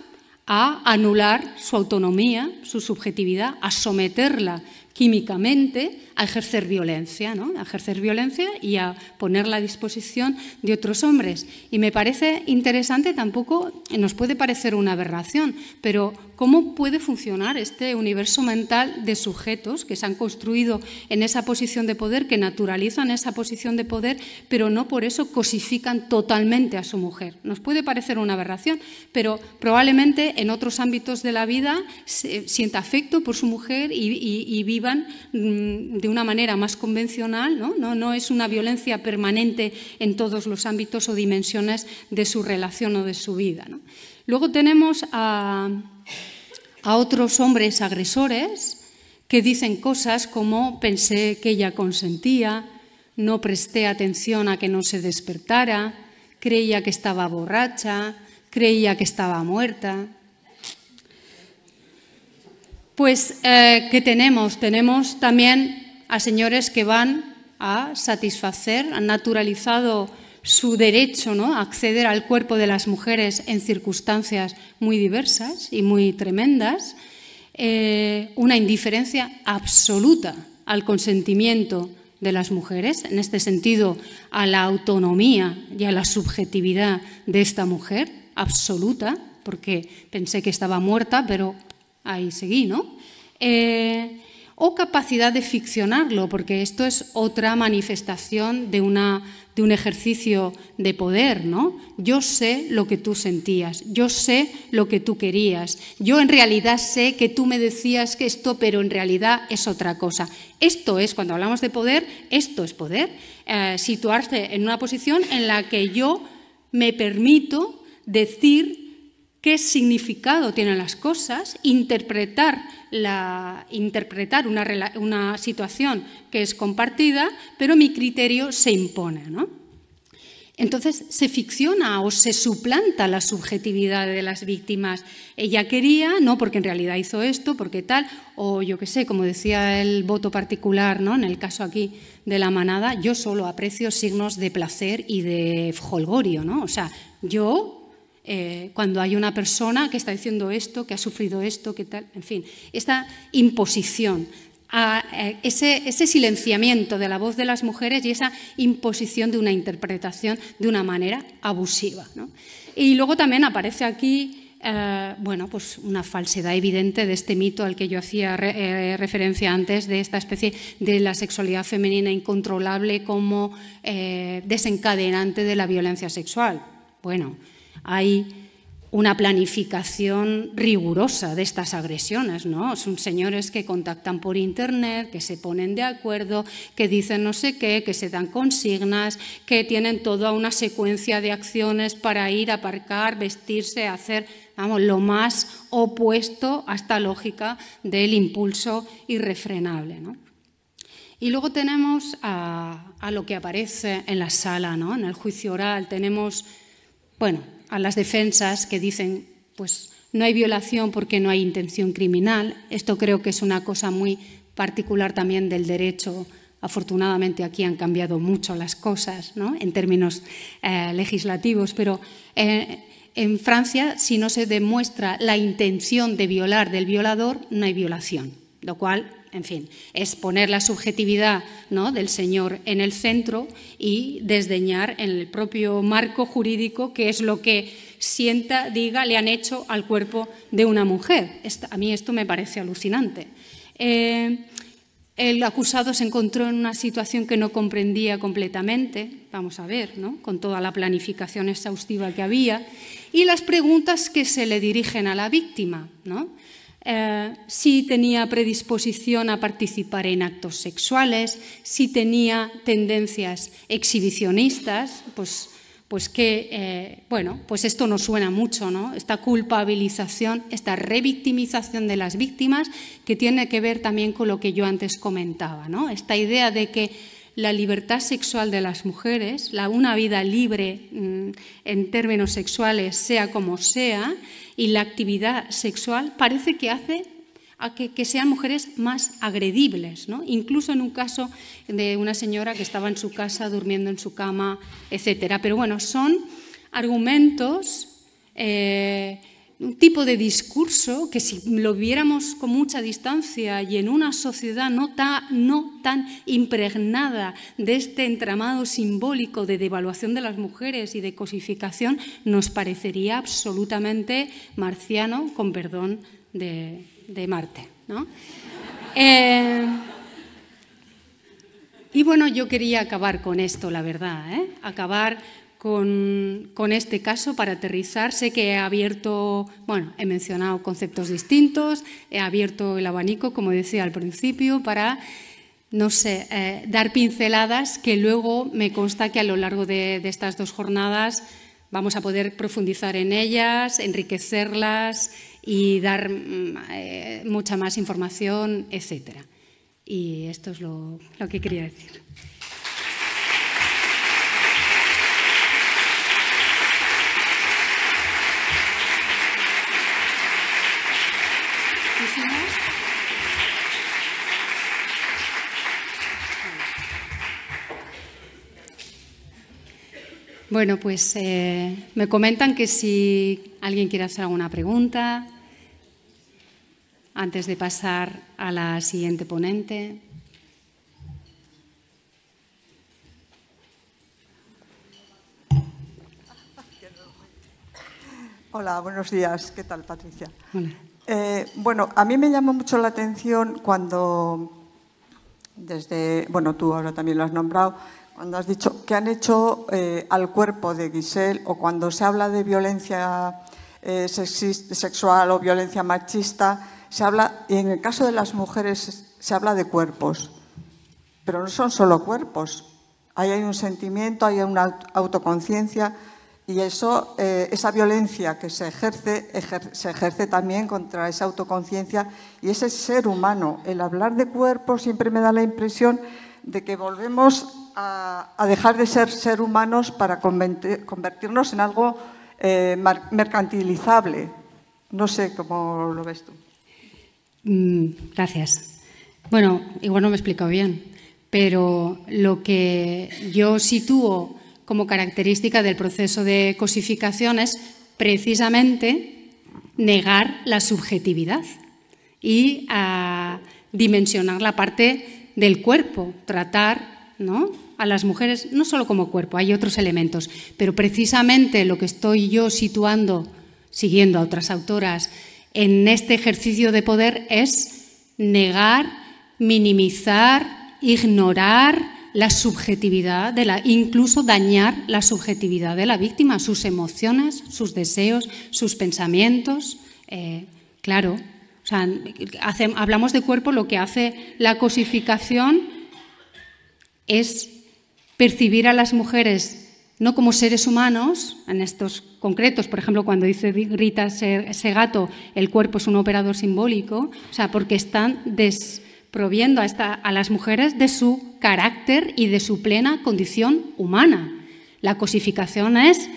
[SPEAKER 2] a anular su autonomía, su subjetividad, a someterla químicamente, a ejercer violencia, ¿no? A ejercer violencia y a ponerla a disposición de otros hombres. Y me parece interesante, tampoco nos puede parecer una aberración, pero cómo puede funcionar este universo mental de sujetos que se han construido en esa posición de poder, que naturalizan esa posición de poder, pero no por eso cosifican totalmente a su mujer. Nos puede parecer una aberración, pero probablemente en otros ámbitos de la vida sienta afecto por su mujer y vivan de una manera más convencional, ¿no? No es una violencia permanente en todos los ámbitos o dimensiones de su relación o de su vida, ¿no? Luego tenemos a otros hombres agresores que dicen cosas como: pensé que ella consentía, no presté atención a que no se despertara, creía que estaba borracha, creía que estaba muerta. Pues, ¿qué tenemos? Tenemos también a señores que van a satisfacer, han naturalizado su derecho, ¿no?, a acceder al cuerpo de las mujeres en circunstancias muy diversas y muy tremendas, una indiferencia absoluta al consentimiento de las mujeres, en este sentido a la autonomía y a la subjetividad de esta mujer, absoluta, porque pensé que estaba muerta, pero ahí seguí, ¿no? O capacidad de ficcionarlo, porque esto es otra manifestación de un ejercicio de poder, ¿no? Yo sé lo que tú sentías, yo sé lo que tú querías, yo en realidad sé que tú me decías que esto, pero en realidad es otra cosa. Esto es, cuando hablamos de poder, esto es poder, situarse en una posición en la que yo me permito decir qué significado tienen las cosas, interpretar una situación que es compartida, pero mi criterio se impone, ¿no? Entonces se ficciona o se suplanta la subjetividad de las víctimas. Ella quería, no, porque en realidad hizo esto, porque tal, o yo qué sé, como decía el voto particular, ¿no?, en el caso aquí de la manada, yo solo aprecio signos de placer y de jolgorio, ¿no? O sea, yo... cuando hay una persona que está diciendo esto, que ha sufrido esto, que tal, en fin, esta imposición, ese silenciamiento de la voz de las mujeres y esa imposición de una interpretación de una manera abusiva, ¿no? Y luego también aparece aquí, bueno, pues una falsedad evidente de este mito al que yo hacía referencia antes, de esta especie de la sexualidad femenina incontrolable como desencadenante de la violencia sexual. Bueno, hay una planificación rigurosa de estas agresiones, ¿no? Son señores que contactan por internet, que se ponen de acuerdo, que dicen no sé qué, que se dan consignas, que tienen toda una secuencia de acciones para ir a aparcar, vestirse, hacer, vamos, lo más opuesto a esta lógica del impulso irrefrenable, ¿no? Y luego tenemos a lo que aparece en la sala, ¿no? En el juicio oral tenemos, bueno, a las defensas que dicen, pues no hay violación porque no hay intención criminal. Esto creo que es una cosa muy particular también del derecho. Afortunadamente aquí han cambiado mucho las cosas, ¿no?, en términos legislativos, pero en Francia, si no se demuestra la intención de violar del violador, no hay violación, lo cual, en fin, es poner la subjetividad, ¿no?, del señor en el centro y desdeñar en el propio marco jurídico qué es lo que sienta, diga, le han hecho al cuerpo de una mujer. A mí esto me parece alucinante. El acusado se encontró en una situación que no comprendía completamente, vamos a ver, ¿no?, con toda la planificación exhaustiva que había, y las preguntas que se le dirigen a la víctima, ¿no? si tenía predisposición a participar en actos sexuales, si tenía tendencias exhibicionistas, pues esto nos suena mucho, ¿no? Esta culpabilización, esta revictimización de las víctimas, que tiene que ver también con lo que yo antes comentaba, ¿no? Esta idea de que la libertad sexual de las mujeres, una vida libre en términos sexuales, sea como sea, y la actividad sexual parece que hace a que sean mujeres más agredibles, ¿no? Incluso en un caso de una señora que estaba en su casa durmiendo en su cama, etcétera. Pero bueno, son argumentos, un tipo de discurso que si lo viéramos con mucha distancia y en una sociedad no tan impregnada de este entramado simbólico de devaluación de las mujeres y de cosificación, nos parecería absolutamente marciano, con perdón de Marte, ¿no? Y bueno, yo quería acabar con esto, la verdad, acabar con este caso para aterrizar. Sé que he abierto, he mencionado conceptos distintos, he abierto el abanico, como decía al principio, para, no sé, dar pinceladas que luego me consta que a lo largo de estas 2 jornadas vamos a poder profundizar en ellas, enriquecerlas y dar mucha más información, etcétera. Y esto es lo que quería decir. Bueno, pues me comentan que si alguien quiere hacer alguna pregunta antes de pasar a la siguiente ponente.
[SPEAKER 3] Hola, buenos días. ¿Qué tal, Patricia?
[SPEAKER 2] Hola.
[SPEAKER 3] Bueno, a mí me llamó mucho la atención cuando, tú ahora también lo has nombrado, cuando has dicho que han hecho al cuerpo de Giselle, o cuando se habla de violencia sexual o violencia machista, se habla, y en el caso de las mujeres se habla de cuerpos, pero no son solo cuerpos. Ahí hay un sentimiento, hay una autoconciencia, y eso, esa violencia que se ejerce también contra esa autoconciencia y ese ser humano. El hablar de cuerpos siempre me da la impresión de que volvemos a dejar de ser humanos para convertirnos en algo mercantilizable. No sé cómo lo ves tú.
[SPEAKER 2] Gracias. Bueno, igual no me he explicado bien, pero lo que yo sitúo como característica del proceso de cosificación es precisamente negar la subjetividad y dimensionar la parte del cuerpo, tratar, ¿no?, a las mujeres no solo como cuerpo, hay otros elementos, pero precisamente lo que estoy yo situando, siguiendo a otras autoras, en este ejercicio de poder es negar, minimizar, ignorar la subjetividad, incluso dañar la subjetividad de la víctima, sus emociones, sus deseos, sus pensamientos. Claro, o sea, hablamos de cuerpo, lo que hace la cosificación es percibir a las mujeres no como seres humanos, en estos concretos, por ejemplo, cuando dice Rita Segato, el cuerpo es un operador simbólico, o sea, porque están desproviendo a las mujeres de su carácter y de su plena condición humana. La cosificación es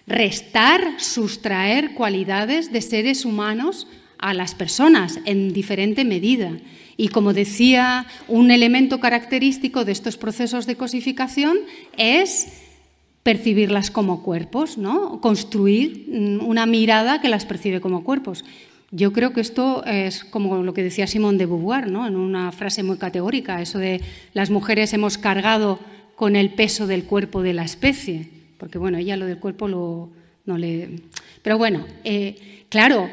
[SPEAKER 2] restar, sustraer cualidades de seres humanos a las personas en diferente medida. Y como decía, un elemento característico de estos procesos de cosificación es percibirlas como cuerpos, ¿no? Construir una mirada que las percibe como cuerpos. Yo creo que esto es como lo que decía Simone de Beauvoir, ¿no?, en una frase muy categórica, eso de las mujeres hemos cargado con el peso del cuerpo de la especie, porque bueno, ella lo del cuerpo no le... Pero bueno, claro,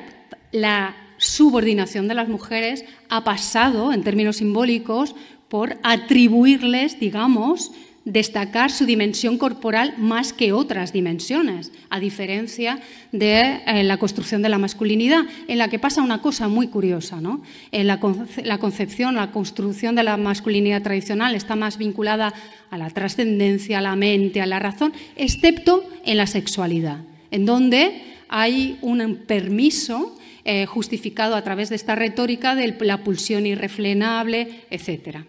[SPEAKER 2] la subordinación de las mujeres ha pasado, en términos simbólicos, por atribuirles, digamos, destacar su dimensión corporal más que otras dimensiones, a diferencia de la construcción de la masculinidad, en la que pasa una cosa muy curiosa, ¿no? En la concepción, la construcción de la masculinidad tradicional está más vinculada a la trascendencia, a la mente, a la razón, excepto en la sexualidad, en donde hay un permiso justificado a través de esta retórica de la pulsión irrefrenable, etcétera.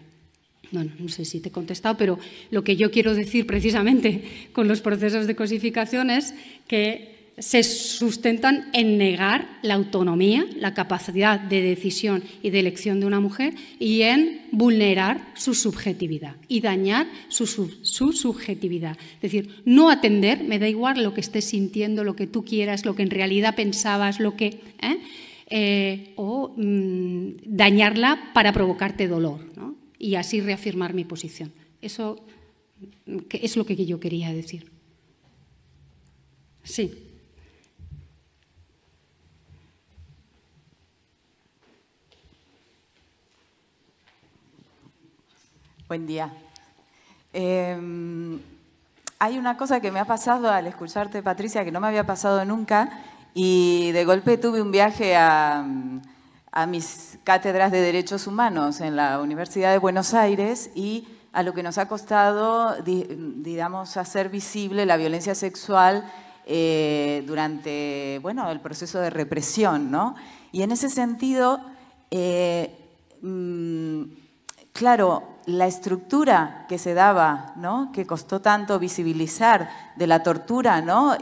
[SPEAKER 2] Bueno, no sé si te he contestado, pero lo que yo quiero decir precisamente con los procesos de cosificación es que se sustentan en negar la autonomía, la capacidad de decisión y de elección de una mujer y en vulnerar su subjetividad y dañar su subjetividad. Es decir, no atender, me da igual lo que estés sintiendo, lo que tú quieras, lo que en realidad pensabas, lo que... dañarla para provocarte dolor, ¿no? Y así reafirmar mi posición. Eso es lo que yo quería decir. Sí.
[SPEAKER 4] Buen día. Hay una cosa que me ha pasado al escucharte, Patricia, que no me había pasado nunca, y de golpe tuve un viaje a mis cátedras de Derechos Humanos en la Universidad de Buenos Aires y a lo que nos ha costado, digamos, hacer visible la violencia sexual durante, bueno, el proceso de represión, ¿no? Y en ese sentido, claro, la estructura que se daba, ¿no?, que costó tanto visibilizar de la tortura, ¿no?,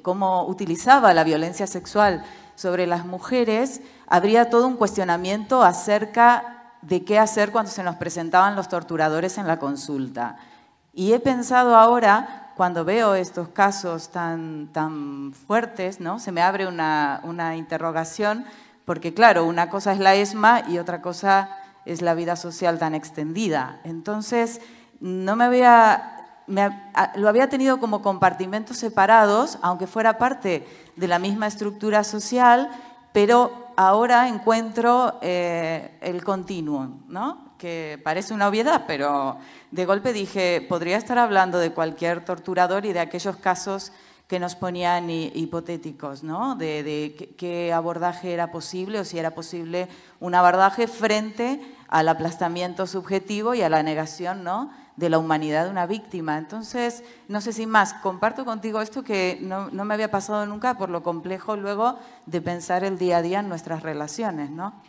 [SPEAKER 4] cómo utilizaba la violencia sexual sobre las mujeres, habría todo un cuestionamiento acerca de qué hacer cuando se nos presentaban los torturadores en la consulta. Y he pensado ahora, cuando veo estos casos tan fuertes, ¿no?, se me abre una interrogación, porque claro, una cosa es la ESMA y otra cosa es la vida social tan extendida. Entonces, lo había tenido como compartimentos separados, aunque fuera parte de la misma estructura social, pero ahora encuentro el continuum, ¿no?, que parece una obviedad, pero de golpe dije, podría estar hablando de cualquier torturador y de aquellos casos que nos ponían hipotéticos, ¿no?, de qué abordaje era posible o si era posible un abordaje frente al aplastamiento subjetivo y a la negación, ¿no?, de la humanidad de una víctima. Entonces, no sé si más, comparto contigo esto que no me había pasado nunca por lo complejo luego de pensar el día a día en nuestras relaciones, ¿no?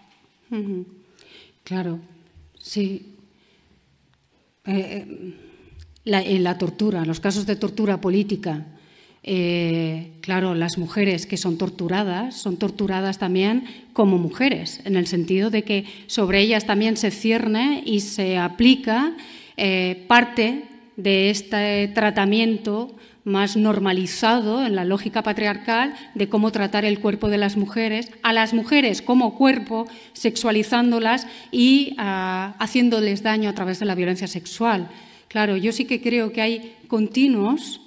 [SPEAKER 2] Claro, sí. En la tortura, en los casos de tortura política, claro, las mujeres que son torturadas también como mujeres, en el sentido de que sobre ellas también se cierne y se aplica parte de este tratamiento más normalizado en la lógica patriarcal de cómo tratar el cuerpo de las mujeres, a las mujeres como cuerpo, sexualizándolas y haciéndoles daño a través de la violencia sexual. Claro, yo sí que creo que hay continuos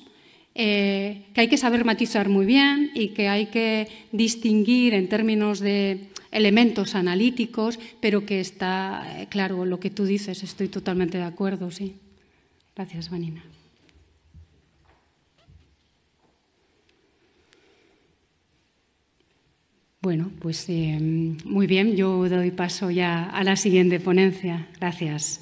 [SPEAKER 2] que hay que saber matizar muy bien y que hay que distinguir en términos de elementos analíticos, pero que está claro lo que tú dices, estoy totalmente de acuerdo, sí. Gracias, Vanina. Bueno, pues muy bien, yo doy paso ya a la siguiente ponencia. Gracias.